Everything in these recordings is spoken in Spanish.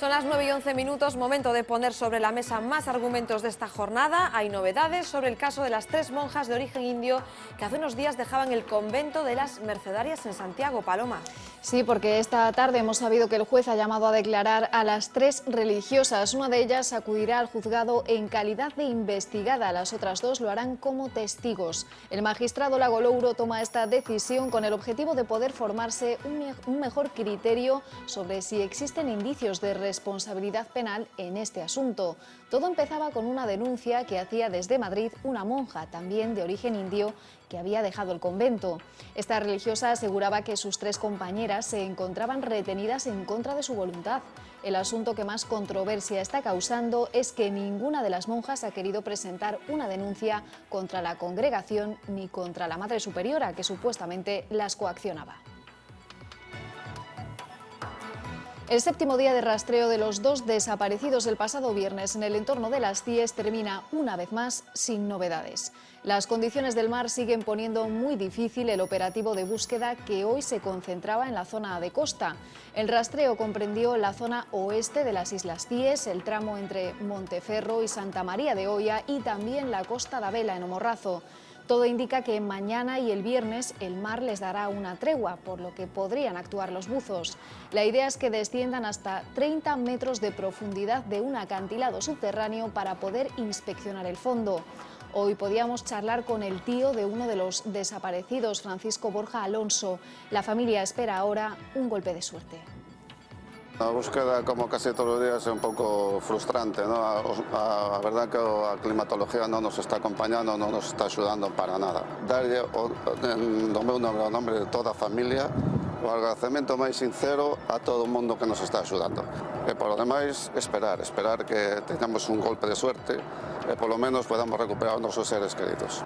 Son las 9:11, momento de poner sobre la mesa más argumentos de esta jornada. Hay novedades sobre el caso de las 3 monjas de origen indio que hace unos días dejaban el convento de las Mercedarias en Santiago. Paloma. Sí, porque esta tarde hemos sabido que el juez ha llamado a declarar a las 3 religiosas. Una de ellas acudirá al juzgado en calidad de investigada. Las otras 2 lo harán como testigos. El magistrado Lago Louro toma esta decisión con el objetivo de poder formarse un mejor criterio sobre si existen indicios de responsabilidad penal en este asunto. Todo empezaba con una denuncia que hacía desde Madrid una monja, también de origen indio, que había dejado el convento. Esta religiosa aseguraba que sus 3 compañeras se encontraban retenidas en contra de su voluntad. El asunto que más controversia está causando es que ninguna de las monjas ha querido presentar una denuncia contra la congregación ni contra la Madre Superiora, que supuestamente las coaccionaba. El 7º día de rastreo de los 2 desaparecidos el pasado viernes en el entorno de las CIES termina una vez más sin novedades. Las condiciones del mar siguen poniendo muy difícil el operativo de búsqueda que hoy se concentraba en la zona de costa. El rastreo comprendió la zona oeste de las Islas Cíes, el tramo entre Monteferro y Santa María de Oia y también la costa de Vela en Omorrazo. Todo indica que mañana y el viernes el mar les dará una tregua, por lo que podrían actuar los buzos. La idea es que desciendan hasta 30 metros de profundidad de un acantilado subterráneo para poder inspeccionar el fondo. Hoy podíamos charlar con el tío de uno de los desaparecidos, Francisco Borja Alonso. La familia espera ahora un golpe de suerte. La búsqueda, como casi todos los días, es un poco frustrante, ¿no? La verdad que la climatología no nos está acompañando, no nos está ayudando para nada. Darle en nombre de toda la familia o agradecimiento más sincero a todo el mundo que nos está ayudando. Y por lo demás, esperar que tengamos un golpe de suerte y por lo menos podamos recuperar a nuestros seres queridos.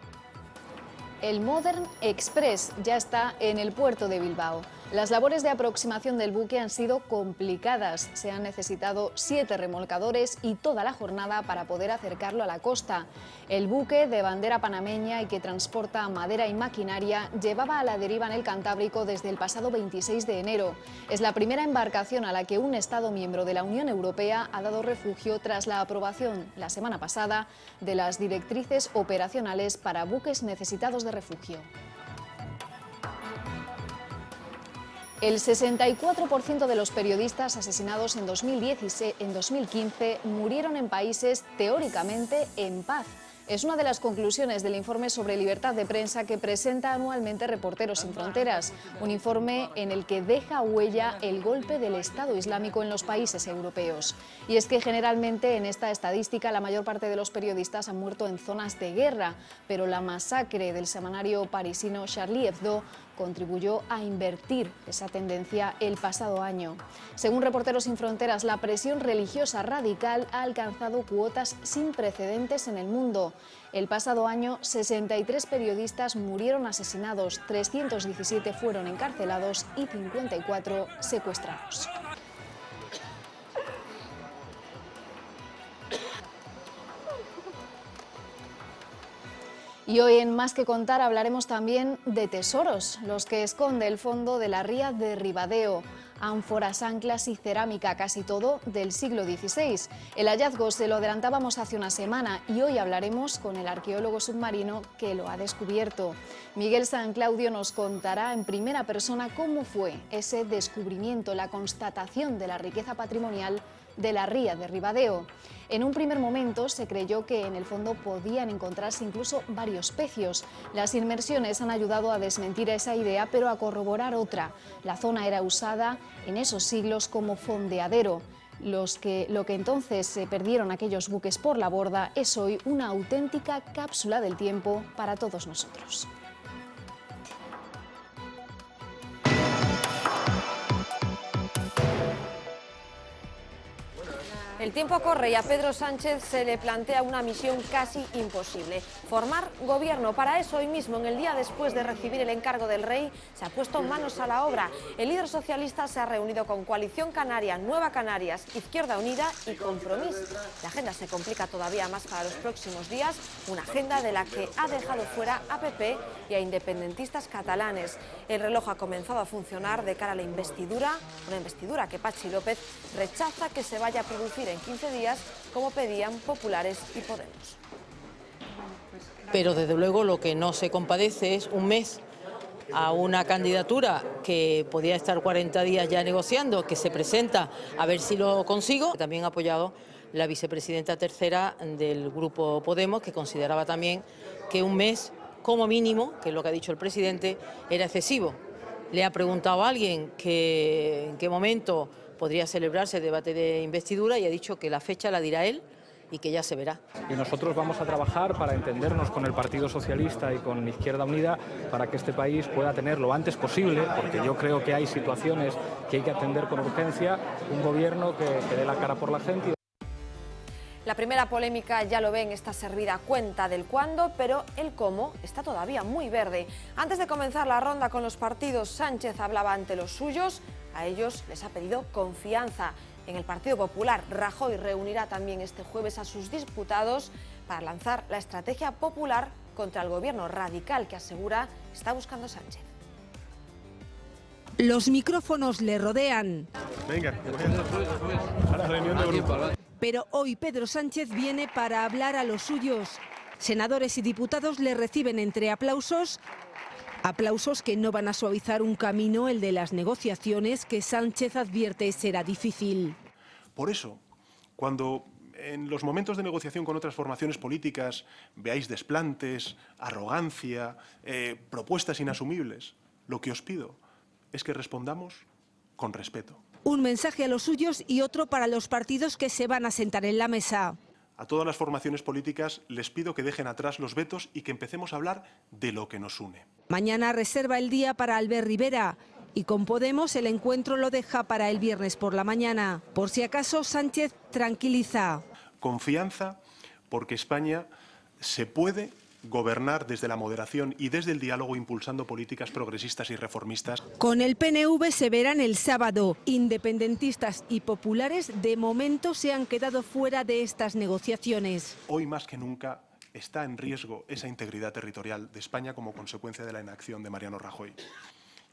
El Modern Express ya está en el puerto de Bilbao. Las labores de aproximación del buque han sido complicadas. Se han necesitado 7 remolcadores y toda la jornada para poder acercarlo a la costa. El buque, de bandera panameña y que transporta madera y maquinaria, llevaba a la deriva en el Cantábrico desde el pasado 26 de enero. Es la primera embarcación a la que un Estado miembro de la Unión Europea ha dado refugio tras la aprobación la semana pasada de las directrices operacionales para buques necesitados de refugio. El 64% de los periodistas asesinados en 2015 murieron en países teóricamente en paz. Es una de las conclusiones del informe sobre libertad de prensa que presenta anualmente Reporteros Sin Fronteras, un informe en el que deja huella el golpe del Estado Islámico en los países europeos. Y es que generalmente en esta estadística la mayor parte de los periodistas han muerto en zonas de guerra, pero la masacre del semanario parisino Charlie Hebdo contribuyó a invertir esa tendencia el pasado año. Según Reporteros Sin Fronteras, la presión religiosa radical ha alcanzado cuotas sin precedentes en el mundo. El pasado año, 63 periodistas murieron asesinados, 317 fueron encarcelados y 54 secuestrados. Y hoy en Más que Contar hablaremos también de tesoros, los que esconde el fondo de la ría de Ribadeo. Ánforas, anclas y cerámica, casi todo del siglo XVI. El hallazgo se lo adelantábamos hace una semana y hoy hablaremos con el arqueólogo submarino que lo ha descubierto. Miguel San Claudio nos contará en primera persona cómo fue ese descubrimiento, la constatación de la riqueza patrimonial de la ría de Ribadeo. En un primer momento se creyó que en el fondo podían encontrarse incluso varios pecios. Las inmersiones han ayudado a desmentir esa idea, pero a corroborar otra. La zona era usada en esos siglos como fondeadero. Lo que entonces se perdieron aquellos buques por la borda es hoy una auténtica cápsula del tiempo para todos nosotros. El tiempo corre y a Pedro Sánchez se le plantea una misión casi imposible: formar gobierno. Para eso, hoy mismo, en el día después de recibir el encargo del rey, se ha puesto manos a la obra. El líder socialista se ha reunido con Coalición Canaria, Nueva Canarias, Izquierda Unida y Compromís. La agenda se complica todavía más para los próximos días, una agenda de la que ha dejado fuera a PP y a independentistas catalanes. El reloj ha comenzado a funcionar de cara a la investidura, una investidura que Patxi López rechaza que se vaya a producir en 15 días, como pedían populares y Podemos. Pero desde luego lo que no se compadece es un mes a una candidatura que podía estar 40 días ya negociando, que se presenta a ver si lo consigo. También ha apoyado la vicepresidenta tercera del grupo Podemos, que consideraba también que un mes como mínimo, que es lo que ha dicho el presidente, era excesivo. Le ha preguntado a alguien que en qué momento podría celebrarse el debate de investidura y ha dicho que la fecha la dirá él y que ya se verá. Y nosotros vamos a trabajar para entendernos con el Partido Socialista y con Izquierda Unida para que este país pueda tener lo antes posible, porque yo creo que hay situaciones que hay que atender con urgencia, un gobierno que dé la cara por la gente. La primera polémica, ya lo ven, está servida a cuenta del cuándo, pero el cómo está todavía muy verde. Antes de comenzar la ronda con los partidos, Sánchez hablaba ante los suyos. A ellos les ha pedido confianza. En el Partido Popular, Rajoy reunirá también este jueves a sus diputados para lanzar la estrategia popular contra el gobierno radical que asegura está buscando Sánchez. Los micrófonos le rodean. Venga, a la reunión de grupo. Pero hoy Pedro Sánchez viene para hablar a los suyos. Senadores y diputados le reciben entre aplausos. Aplausos que no van a suavizar un camino, el de las negociaciones, que Sánchez advierte será difícil. Por eso, cuando en los momentos de negociación con otras formaciones políticas veáis desplantes, arrogancia, propuestas inasumibles, lo que os pido es que respondamos con respeto. Un mensaje a los suyos y otro para los partidos que se van a sentar en la mesa. A todas las formaciones políticas les pido que dejen atrás los vetos y que empecemos a hablar de lo que nos une. Mañana reserva el día para Albert Rivera y con Podemos el encuentro lo deja para el viernes por la mañana. Por si acaso, Sánchez tranquiliza. Confianza, porque España se puede gobernar desde la moderación y desde el diálogo, impulsando políticas progresistas y reformistas. Con el PNV se verán el sábado. Independentistas y populares de momento se han quedado fuera de estas negociaciones. Hoy más que nunca está en riesgo esa integridad territorial de España como consecuencia de la inacción de Mariano Rajoy.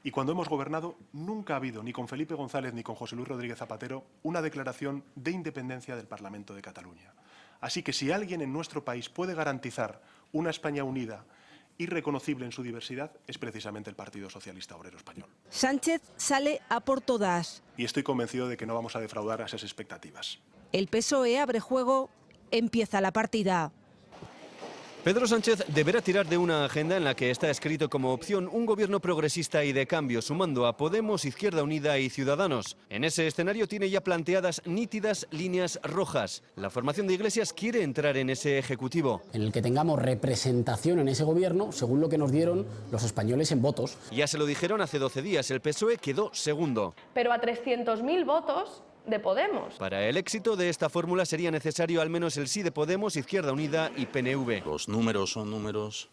Y cuando hemos gobernado, nunca ha habido, ni con Felipe González ni con José Luis Rodríguez Zapatero, una declaración de independencia del Parlamento de Cataluña. Así que si alguien en nuestro país puede garantizar una España unida y reconocible en su diversidad, es precisamente el Partido Socialista Obrero Español. Sánchez sale a por todas. Y estoy convencido de que no vamos a defraudar a esas expectativas. El PSOE abre juego, empieza la partida. Pedro Sánchez deberá tirar de una agenda en la que está escrito como opción un gobierno progresista y de cambio, sumando a Podemos, Izquierda Unida y Ciudadanos. En ese escenario tiene ya planteadas nítidas líneas rojas. La formación de Iglesias quiere entrar en ese ejecutivo. En el que tengamos representación en ese gobierno, según lo que nos dieron los españoles en votos. Ya se lo dijeron hace 12 días, el PSOE quedó segundo. Pero a 300.000 votos de Podemos. Para el éxito de esta fórmula sería necesario al menos el sí de Podemos, Izquierda Unida y PNV. Los números son números,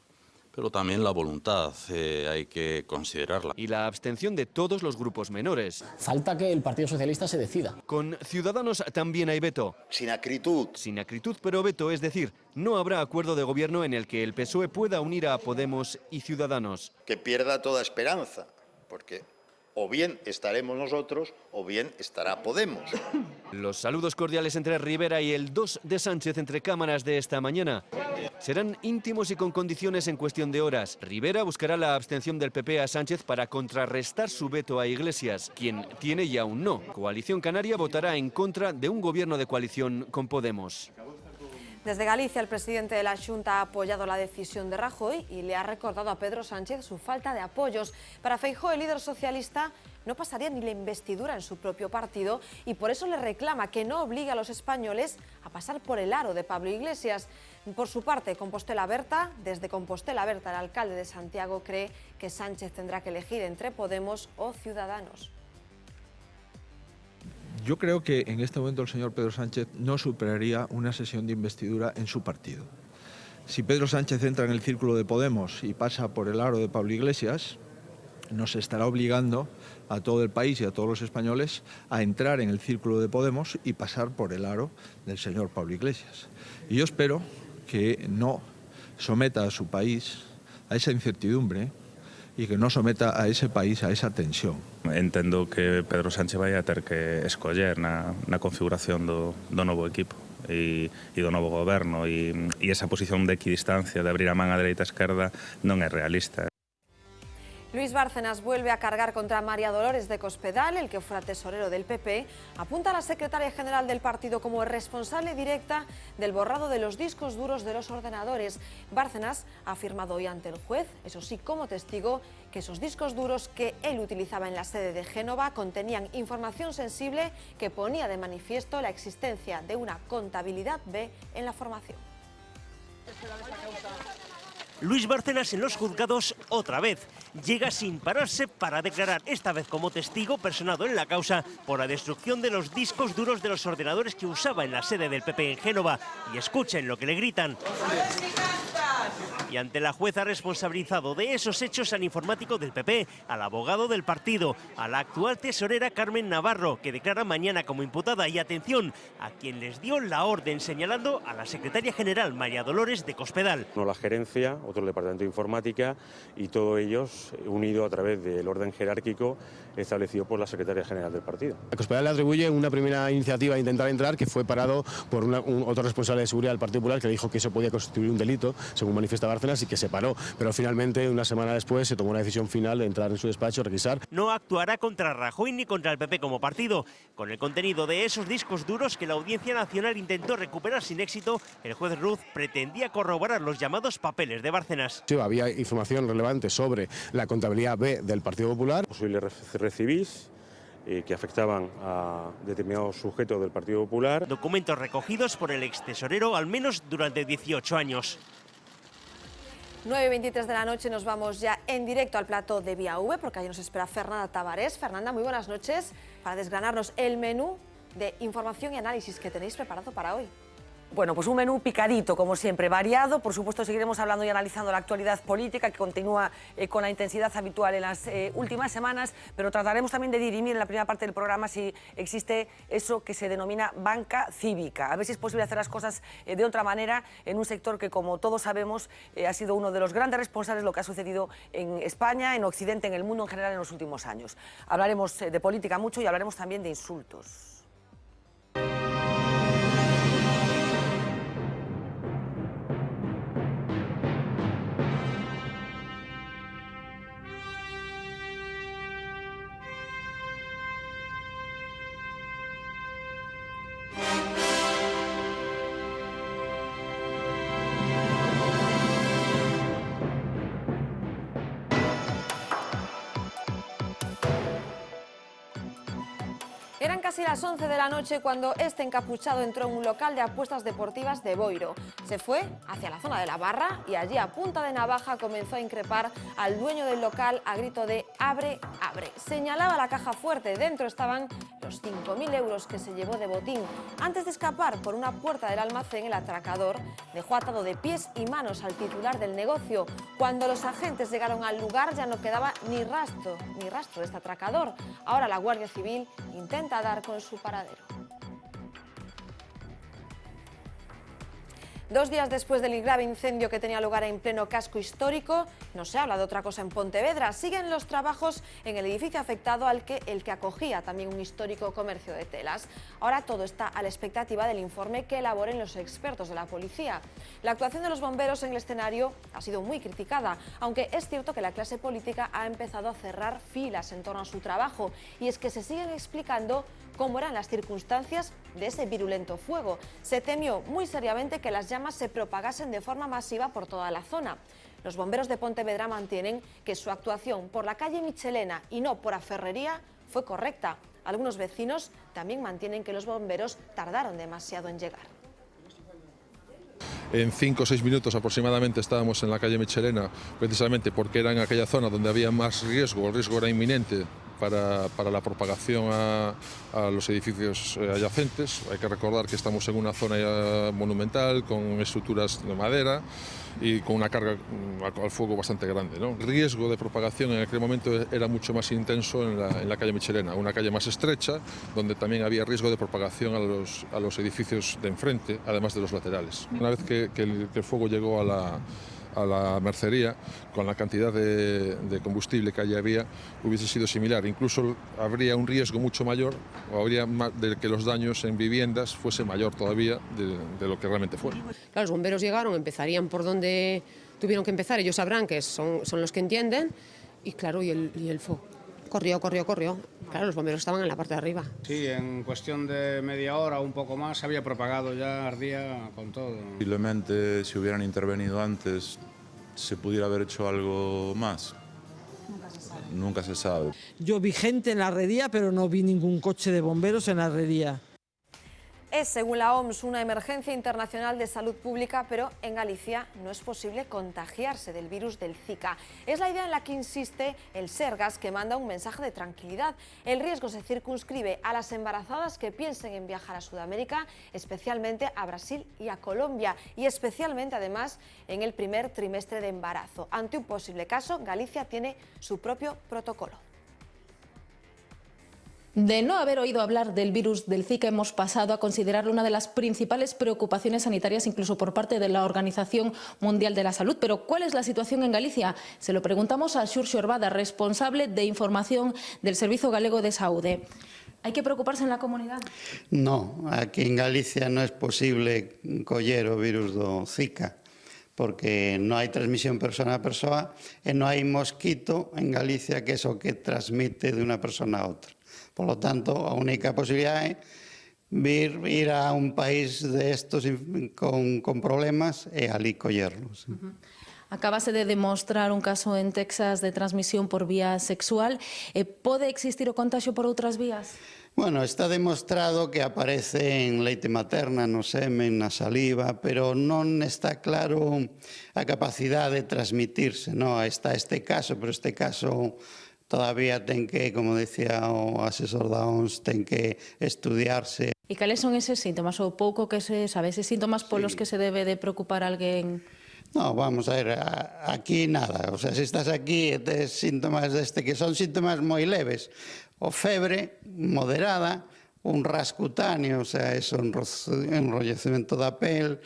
pero también la voluntad hay que considerarla. Y la abstención de todos los grupos menores. Falta que el Partido Socialista se decida. Con Ciudadanos también hay veto. Sin acritud. Sin acritud, pero veto, es decir, no habrá acuerdo de gobierno en el que el PSOE pueda unir a Podemos y Ciudadanos. Que pierda toda esperanza, porque o bien estaremos nosotros o bien estará Podemos. Los saludos cordiales entre Rivera y el 2 de Sánchez entre cámaras de esta mañana serán íntimos y con condiciones en cuestión de horas. Rivera buscará la abstención del PP a Sánchez para contrarrestar su veto a Iglesias, quien tiene ya un no. Coalición Canaria votará en contra de un gobierno de coalición con Podemos. Desde Galicia, el presidente de la Xunta ha apoyado la decisión de Rajoy y le ha recordado a Pedro Sánchez su falta de apoyos. Para Feijóo, el líder socialista no pasaría ni la investidura en su propio partido y por eso le reclama que no obligue a los españoles a pasar por el aro de Pablo Iglesias. Por su parte, desde Compostela Berta, el alcalde de Santiago cree que Sánchez tendrá que elegir entre Podemos o Ciudadanos. Yo creo que en este momento el señor Pedro Sánchez no superaría una sesión de investidura en su partido. Si Pedro Sánchez entra en el círculo de Podemos y pasa por el aro de Pablo Iglesias, nos estará obligando a todo el país y a todos los españoles a entrar en el círculo de Podemos y pasar por el aro del señor Pablo Iglesias. Y yo espero que no someta a su país a esa incertidumbre y que no someta a ese país a esa tensión. Entendo que Pedro Sánchez vai a ter que escoller na configuración do novo equipo e do novo goberno e esa posición de equidistancia, de abrir a man a dereita e a esquerda, non é realista. Luis Bárcenas vuelve a cargar contra María Dolores de Cospedal, el que fuera tesorero del PP, apunta a la secretaria general del partido como responsable directa del borrado de los discos duros de los ordenadores. Bárcenas ha afirmado hoy ante el juez, eso sí como testigo, que esos discos duros que él utilizaba en la sede de Génova contenían información sensible que ponía de manifiesto la existencia de una contabilidad B en la formación. Luis Bárcenas en los juzgados otra vez. Llega sin pararse para declarar, esta vez como testigo personado en la causa por la destrucción de los discos duros de los ordenadores que usaba en la sede del PP en Génova. Y escuchen lo que le gritan. Y ante la jueza ha responsabilizado de esos hechos al informático del PP, al abogado del partido, a la actual tesorera Carmen Navarro, que declara mañana como imputada, y atención, a quien les dio la orden, señalando a la secretaria general María Dolores de Cospedal. No la gerencia, otro departamento de informática y todos ellos unidos a través del orden jerárquico establecido por la secretaria general del partido. A Cospedal le atribuye una primera iniciativa a intentar entrar que fue parado por otro responsable de seguridad del Partido Popular que dijo que eso podía constituir un delito, según manifiesta Bárcenas, y que se paró. Pero finalmente, una semana después, se tomó una decisión final de entrar en su despacho, requisar. No actuará contra Rajoy ni contra el PP como partido. Con el contenido de esos discos duros que la Audiencia Nacional intentó recuperar sin éxito, el juez Ruz pretendía corroborar los llamados papeles de Bárcenas. Sí, había información relevante sobre la contabilidad B del Partido Popular. Posibles recibís que afectaban a determinados sujetos del Partido Popular. Documentos recogidos por el extesorero al menos durante 18 años. 9:23 de la noche, nos vamos ya en directo al plató de Vía V, porque allí nos espera Fernanda Tavares. Fernanda, muy buenas noches, para desgranarnos el menú de información y análisis que tenéis preparado para hoy. Bueno, pues un menú picadito, como siempre, variado. Por supuesto, seguiremos hablando y analizando la actualidad política, que continúa con la intensidad habitual en las últimas semanas, pero trataremos también de dirimir en la primera parte del programa si existe eso que se denomina banca cívica. A ver si es posible hacer las cosas de otra manera en un sector que, como todos sabemos, ha sido uno de los grandes responsables de lo que ha sucedido en España, en Occidente, en el mundo en general en los últimos años. Hablaremos de política mucho y hablaremos también de insultos. Eran casi las 11 de la noche cuando este encapuchado entró en un local de apuestas deportivas de Boiro. Se fue hacia la zona de la barra y allí a punta de navaja comenzó a increpar al dueño del local a grito de «abre, abre». Señalaba la caja fuerte, dentro estaban los 5.000 euros que se llevó de botín. Antes de escapar por una puerta del almacén, el atracador dejó atado de pies y manos al titular del negocio. Cuando los agentes llegaron al lugar ya no quedaba ni rastro de este atracador. Ahora la Guardia Civil intenta dar con su paradero. 2 días después del grave incendio que tenía lugar en pleno casco histórico, no se habla de otra cosa en Pontevedra. Siguen los trabajos en el edificio afectado el que acogía también un histórico comercio de telas. Ahora todo está a la expectativa del informe que elaboren los expertos de la policía. La actuación de los bomberos en el escenario ha sido muy criticada, aunque es cierto que la clase política ha empezado a cerrar filas en torno a su trabajo, y es que se siguen explicando cómo eran las circunstancias de ese virulento fuego. Se temió muy seriamente que las llamas se propagasen de forma masiva por toda la zona. Los bomberos de Pontevedra mantienen que su actuación por la calle Michelena y no por a Ferrería fue correcta. Algunos vecinos también mantienen que los bomberos tardaron demasiado en llegar. En 5 o 6 minutos aproximadamente estábamos en la calle Michelena, precisamente porque era en aquella zona donde había más riesgo, el riesgo era inminente para la propagación a los edificios adyacentes. Hay que recordar que estamos en una zona monumental con estructuras de madera y con una carga al fuego bastante grande, ¿no? El riesgo de propagación en aquel momento era mucho más intenso en la calle Michelena, una calle más estrecha, donde también había riesgo de propagación a los edificios de enfrente, además de los laterales. Una vez que el fuego llegó a la mercería, con la cantidad de combustible que allí había, hubiese sido similar. Incluso habría un riesgo mucho mayor, o habría de que los daños en viviendas fuese mayor todavía de lo que realmente fue. Claro, los bomberos llegaron, empezarían por donde tuvieron que empezar, ellos sabrán que son los que entienden, y claro, y el fuego corrió. Claro, los bomberos estaban en la parte de arriba. Sí, en cuestión de media hora o un poco más se había propagado, ya ardía con todo. Posiblemente si hubieran intervenido antes se pudiera haber hecho algo más. Nunca se sabe. Yo vi gente en la herrería, pero no vi ningún coche de bomberos en la herrería. Es, según la OMS, una emergencia internacional de salud pública, pero en Galicia no es posible contagiarse del virus del Zika. Es la idea en la que insiste el Sergas, que manda un mensaje de tranquilidad. El riesgo se circunscribe a las embarazadas que piensen en viajar a Sudamérica, especialmente a Brasil y a Colombia, y especialmente, además, en el primer trimestre de embarazo. Ante un posible caso, Galicia tiene su propio protocolo. De no haber oído hablar del virus del Zika hemos pasado a considerarlo una de las principales preocupaciones sanitarias, incluso por parte de la Organización Mundial de la Salud. Pero ¿cuál es la situación en Galicia? Se lo preguntamos a Xurxo Herbada, responsable de información del Servicio Galego de Saúde. ¿Hay que preocuparse en la comunidad? No, aquí en Galicia no es posible coller o virus do Zika, porque non hai transmisión persona a persoa e non hai mosquito en Galicia que é o que transmite de unha persona a outra. Por lo tanto, a única posibilidade é ir a un país de estos con problemas e ali collerlos. Acabase de demostrar un caso en Texas de transmisión por vía sexual. Pode existir o contagio por outras vías? Bueno, está demostrado que aparece en leite materna, no semen, na saliva, pero non está claro a capacidade de transmitirse. No, está este caso, pero este caso todavía ten que, como decía o asesor da OMS, ten que estudiarse. E cales son eses síntomas, ou pouco que se sabe, eses síntomas polos que se debe de preocupar alguén? No, vamos a ver, aquí nada. O sea, se estás aquí e tes síntomas deste que son síntomas moi leves, o febre moderada, un rascutáneo, o sea, es un enrollecemento da pel,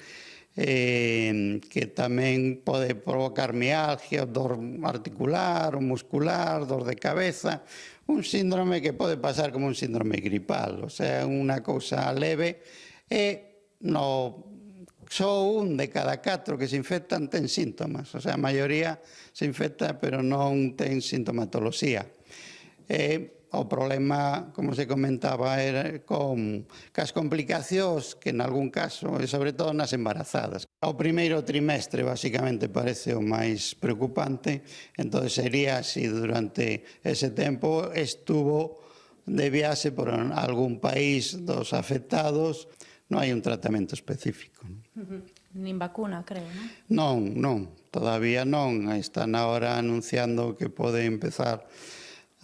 que tamén pode provocar mialgia, dor articular ou muscular, dor de cabeza, un síndrome que pode pasar como un síndrome gripal, o sea, unha cousa leve, e só un de cada 4 que se infectan ten síntomas, o sea, a maioría se infecta pero non ten sintomatoloxía. O problema, como se comentaba, era con as complicacións que en algún caso, e sobre todo nas embarazadas. O primeiro trimestre, basicamente, parece o máis preocupante, entón sería si durante ese tempo estuvo de viaxe por algún país dos afectados, non hai un tratamento específico. Nin vacuna, creo, non? Non, todavía non. Están agora anunciando que pode empezar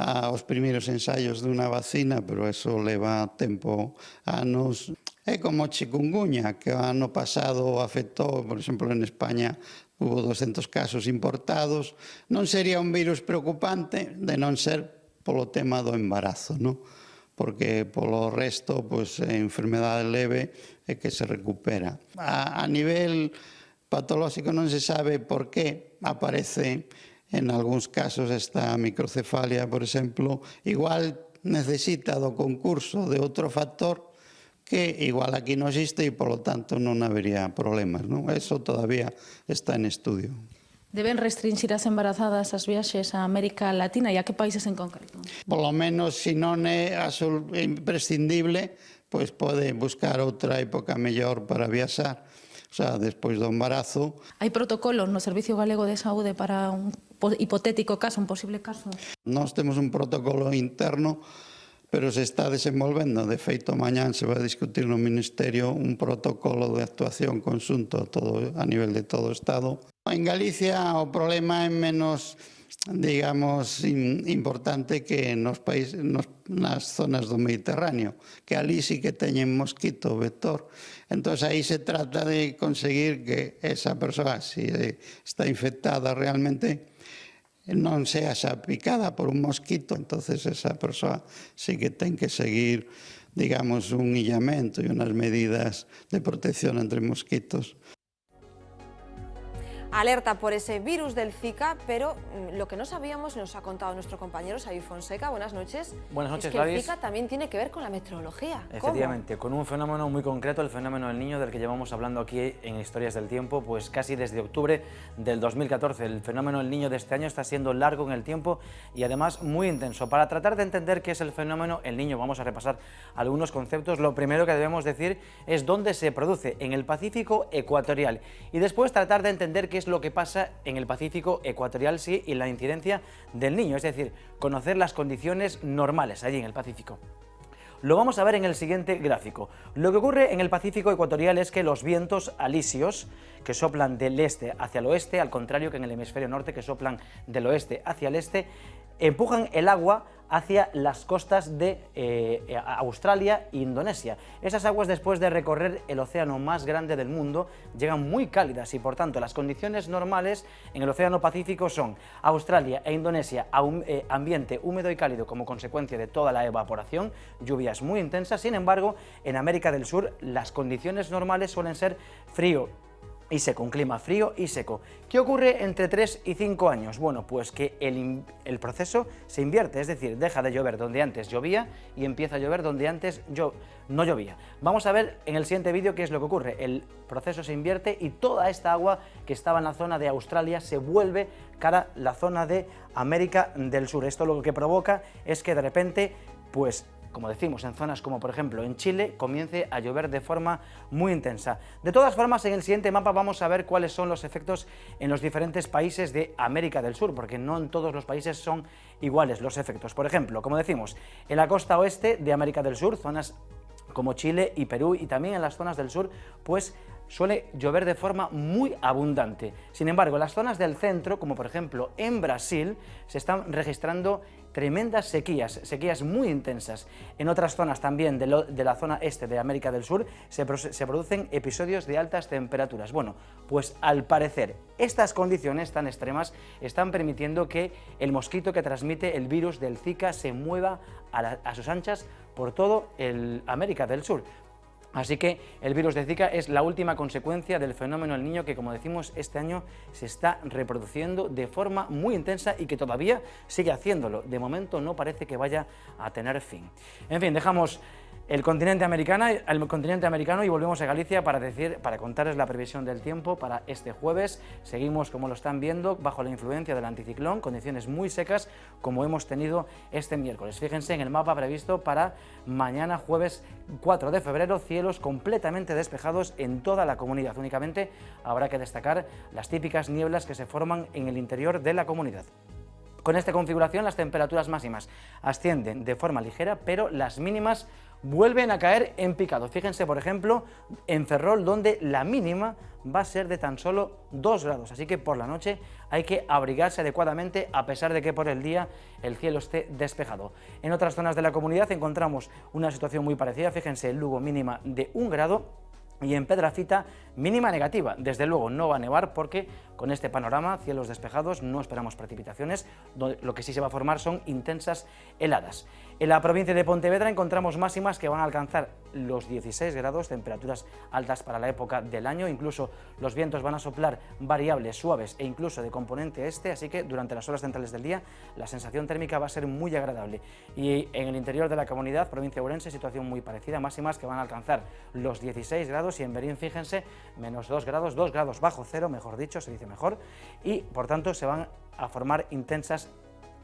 os primeiros ensaios dunha vacina, pero eso leva tempo, anos. É como chikungunya, que o ano pasado afectou, por exemplo, en España, hubo 200 casos importados. Non sería un virus preocupante de non ser polo tema do embarazo, non? Porque polo resto, pois, é enfermedade leve e que se recupera. A nivel patolóxico non se sabe por que aparece en algúns casos esta microcefalia, por exemplo, igual necesita do concurso de outro factor que igual aquí non existe e, polo tanto, non habería problemas, non? Eso todavía está en estudio. Deben restringir as embarazadas as viaxes a América Latina e a que países en concreto? Polo menos, se non é imprescindible, pois pode buscar outra época mellor para viaxar. O sea, despois do embarazo. Hai protocolos no Servicio Galego de Saúde para un hipotético caso, un posible caso? Nós temos un protocolo interno, pero se está desenvolvendo. De feito, mañán se vai discutir no Ministerio un protocolo de actuación conxunto a nivel de todo o Estado. En Galicia o problema é menos digamos, importante que nas zonas do Mediterráneo, que ali sí que teñen mosquito vector. Entón, aí se trata de conseguir que esa persoa, si está infectada realmente, non sea xa picada por un mosquito. Entonces, esa persoa sí que ten que seguir, digamos, un illamento e unhas medidas de protección entre mosquitos. Alerta por ese virus del Zika, pero lo que no sabíamos, nos ha contado nuestro compañero Xavi Fonseca, buenas noches. Buenas noches, es que Gladys. el Zika también tiene que ver con la meteorología. Efectivamente, con un fenómeno muy concreto, el fenómeno del Niño, del que llevamos hablando aquí en Historias del Tiempo, pues casi desde octubre del 2014. El fenómeno del Niño de este año está siendo largo en el tiempo y además muy intenso. Para tratar de entender qué es el fenómeno El Niño, vamos a repasar algunos conceptos. Lo primero que debemos decir es dónde se produce, en el Pacífico ecuatorial, y después tratar de entender qué es lo que pasa en el Pacífico ecuatorial, sí, y la incidencia del Niño, es decir, conocer las condiciones normales allí en el Pacífico. Lo vamos a ver en el siguiente gráfico. Lo que ocurre en el Pacífico ecuatorial es que los vientos alisios, que soplan del este hacia el oeste, al contrario que en el hemisferio norte, que soplan del oeste hacia el este, empujan el agua hacia las costas de Australia e Indonesia. Esas aguas, después de recorrer el océano más grande del mundo, llegan muy cálidas y, por tanto, las condiciones normales en el océano Pacífico son Australia e Indonesia, ambiente húmedo y cálido como consecuencia de toda la evaporación, lluvias muy intensas. Sin embargo, en América del Sur las condiciones normales suelen ser frío y seco, un clima frío y seco. ¿Qué ocurre entre 3 y 5 años? Bueno, pues que el proceso se invierte, es decir, deja de llover donde antes llovía y empieza a llover donde antes no llovía. Vamos a ver en el siguiente vídeo qué es lo que ocurre. El proceso se invierte y toda esta agua que estaba en la zona de Australia se vuelve cara a la zona de América del Sur. Esto lo que provoca es que de repente, pues, como decimos, en zonas como por ejemplo en Chile, comience a llover de forma muy intensa. De todas formas, en el siguiente mapa vamos a ver cuáles son los efectos en los diferentes países de América del Sur, porque no en todos los países son iguales los efectos. Por ejemplo, como decimos, en la costa oeste de América del Sur, zonas como Chile y Perú, y también en las zonas del sur, pues suele llover de forma muy abundante. Sin embargo, en las zonas del centro, como por ejemplo en Brasil, se están registrando tremendas sequías muy intensas. En otras zonas también de la zona este de América del Sur se producen episodios de altas temperaturas. Bueno, pues al parecer estas condiciones tan extremas están permitiendo que el mosquito que transmite el virus del Zika se mueva a sus anchas por todo América del Sur. Así que el virus de Zika es la última consecuencia del fenómeno del Niño que, como decimos, este año se está reproduciendo de forma muy intensa y que todavía sigue haciéndolo. De momento no parece que vaya a tener fin. En fin, dejamos el continente americano y volvemos a Galicia para contarles la previsión del tiempo para este jueves. Seguimos, como lo están viendo, bajo la influencia del anticiclón, condiciones muy secas como hemos tenido este miércoles. Fíjense en el mapa previsto para mañana jueves 4 de febrero, cielos completamente despejados en toda la comunidad. Únicamente habrá que destacar las típicas nieblas que se forman en el interior de la comunidad. Con esta configuración las temperaturas máximas ascienden de forma ligera, pero las mínimas vuelven a caer en picado. Fíjense, por ejemplo, en Ferrol, donde la mínima va a ser de tan solo 2 grados, así que por la noche hay que abrigarse adecuadamente a pesar de que por el día el cielo esté despejado. En otras zonas de la comunidad encontramos una situación muy parecida. Fíjense, en Lugo mínima de 1 grado y en Pedrafita mínima negativa. Desde luego no va a nevar porque con este panorama, cielos despejados, no esperamos precipitaciones, lo que sí se va a formar son intensas heladas. En la provincia de Pontevedra encontramos máximas que van a alcanzar los 16 grados, temperaturas altas para la época del año, incluso los vientos van a soplar variables, suaves e incluso de componente este, así que durante las horas centrales del día la sensación térmica va a ser muy agradable. Y en el interior de la comunidad, provincia de Ourense, situación muy parecida, máximas que van a alcanzar los 16 grados y en Berín, fíjense, menos 2 grados bajo cero, mejor dicho, se dice mejor, y por tanto se van a formar intensas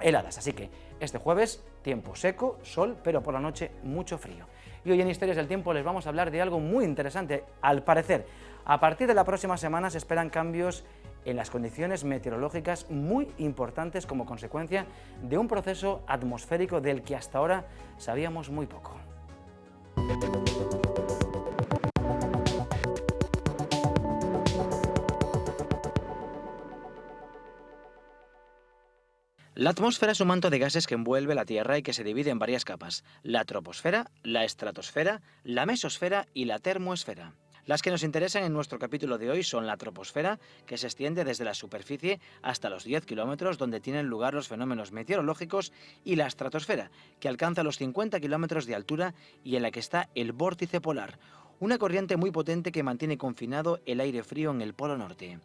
heladas. Así que este jueves, tiempo seco, sol, pero por la noche mucho frío. Y hoy en Historias del Tiempo les vamos a hablar de algo muy interesante. Al parecer, a partir de la próxima semana se esperan cambios en las condiciones meteorológicas muy importantes como consecuencia de un proceso atmosférico del que hasta ahora sabíamos muy poco. La atmósfera es un manto de gases que envuelve la Tierra y que se divide en varias capas: la troposfera, la estratosfera, la mesosfera y la termoesfera. Las que nos interesan en nuestro capítulo de hoy son la troposfera, que se extiende desde la superficie hasta los 10 kilómetros, donde tienen lugar los fenómenos meteorológicos, y la estratosfera, que alcanza los 50 kilómetros de altura y en la que está el vórtice polar, una corriente muy potente que mantiene confinado el aire frío en el polo norte.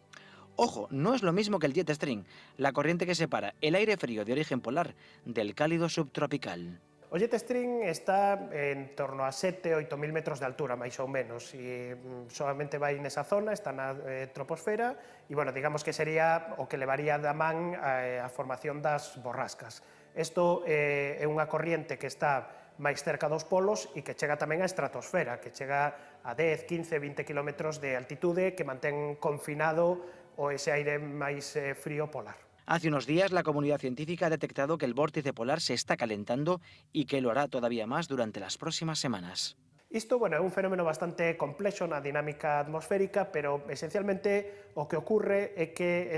Ojo, no es lo mismo que el jet stream, la corriente que separa el aire frío de origen polar del cálido subtropical. O jet stream está en torno a 7.000 a 8.000 metros de altura, máis ou menos, e solamente vai nesa zona, está na troposfera, e, bueno, digamos que sería o que levaría da man a formación das borrascas. Isto é unha corriente que está máis cerca dos polos e que chega tamén á estratosfera, que chega a 10, 15, 20 kilómetros de altitude, que mantén confinado o ese aire máis frío polar. Hace unos días la comunidad científica ha detectado que el vórtice polar se está calentando y que lo hará todavía más durante las próximas semanas. Isto, bueno, é un fenómeno bastante complexo na dinámica atmosférica, pero esencialmente o que ocorre é que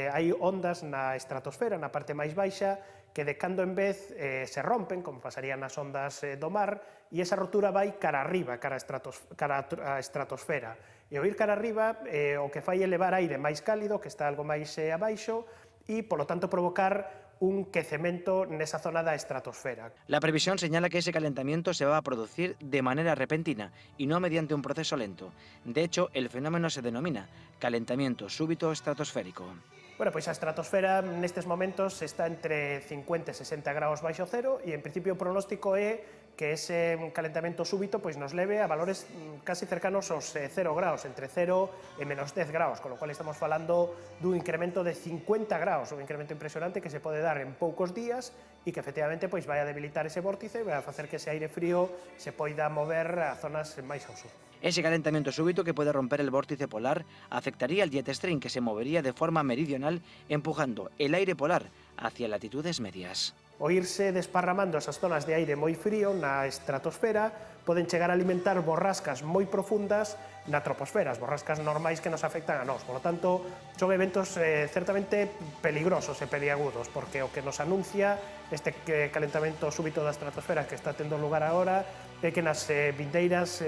hai ondas na estratosfera, na parte máis baixa, que de cando en vez se rompen, como pasarían nas ondas do mar, e esa rotura vai cara arriba, cara a estratosfera. E ao ir cara arriba, o que fai é levar aire máis cálido, que está algo máis abaixo, e, polo tanto, provocar un quecemento nesa zona da estratosfera. La previsión señala que ese calentamiento se va a producir de manera repentina y no mediante un proceso lento. De hecho, el fenómeno se denomina calentamiento súbito estratosférico. Bueno, pois a estratosfera nestes momentos está entre 50 e 60 graus baixo cero e, en principio, o pronóstico é que ese calentamento súbito pois nos leve a valores casi cercanos aos 0 graus, entre 0 e menos 10 graus, con lo cual estamos falando dun incremento de 50 graus, un incremento impresionante que se pode dar en poucos días e que efectivamente pois vai a debilitar ese vórtice e vai a facer que ese aire frío se poida mover a zonas máis ao sur. Ese calentamiento súbito que puede romper el vórtice polar afectaría al jet stream, que se movería de forma meridional empujando el aire polar hacia latitudes medias. O irse desparramando esas zonas de aire moi frío na estratosfera poden chegar a alimentar borrascas moi profundas na troposfera, as borrascas normais que nos afectan a nós. Por lo tanto, son eventos certamente peligrosos e peliagudos, porque o que nos anuncia este calentamento súbito da estratosfera que está tendo lugar agora é que nas vindeiras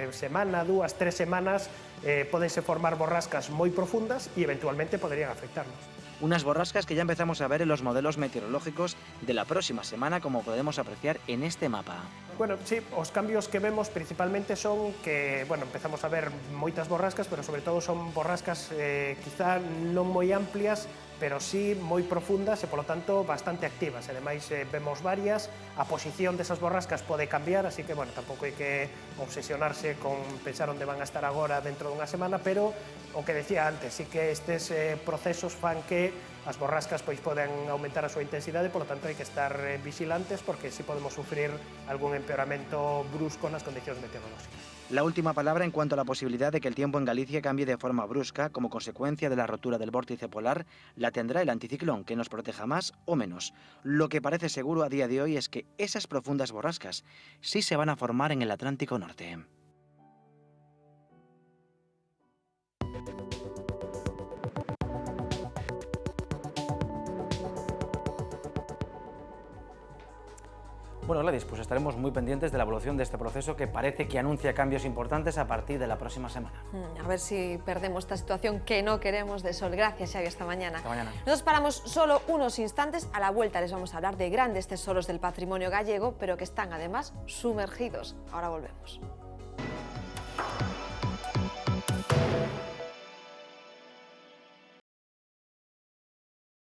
semana, 2, 3 semanas podense formar borrascas moi profundas e eventualmente poderían afectarnos. Unas borrascas que ya empezamos a ver en los modelos meteorológicos de la próxima semana, como podemos apreciar en este mapa. Bueno, sí, os cambios que vemos principalmente son que, bueno, empezamos a ver moitas borrascas, pero sobre todo son borrascas quizá non moi amplias, pero sí moi profundas e, polo tanto, bastante activas. Ademais, vemos varias, a posición desas borrascas pode cambiar, así que, bueno, tampouco hai que obsesionarse con pensar onde van a estar agora dentro dunha semana, pero o que decía antes, sí que estes procesos fan que as borrascas pois poden aumentar a súa intensidade, polo tanto hai que estar vigilantes porque sí podemos sufrir algún empeoramento brusco nas condicións meteorolóxicas. La última palabra en cuanto a la posibilidad de que el tiempo en Galicia cambie de forma brusca como consecuencia de la rotura del vórtice polar la tendrá el anticiclón, que nos proteja más o menos. Lo que parece seguro a día de hoy es que esas profundas borrascas sí se van a formar en el Atlántico Norte. Bueno, Gladys, pues estaremos muy pendientes de la evolución de este proceso que parece que anuncia cambios importantes a partir de la próxima semana. A ver si perdemos esta situación que no queremos de sol. Gracias, Xavi, hasta mañana. Hasta mañana. Nosotros paramos solo unos instantes. A la vuelta les vamos a hablar de grandes tesoros del patrimonio gallego, pero que están además sumergidos. Ahora volvemos.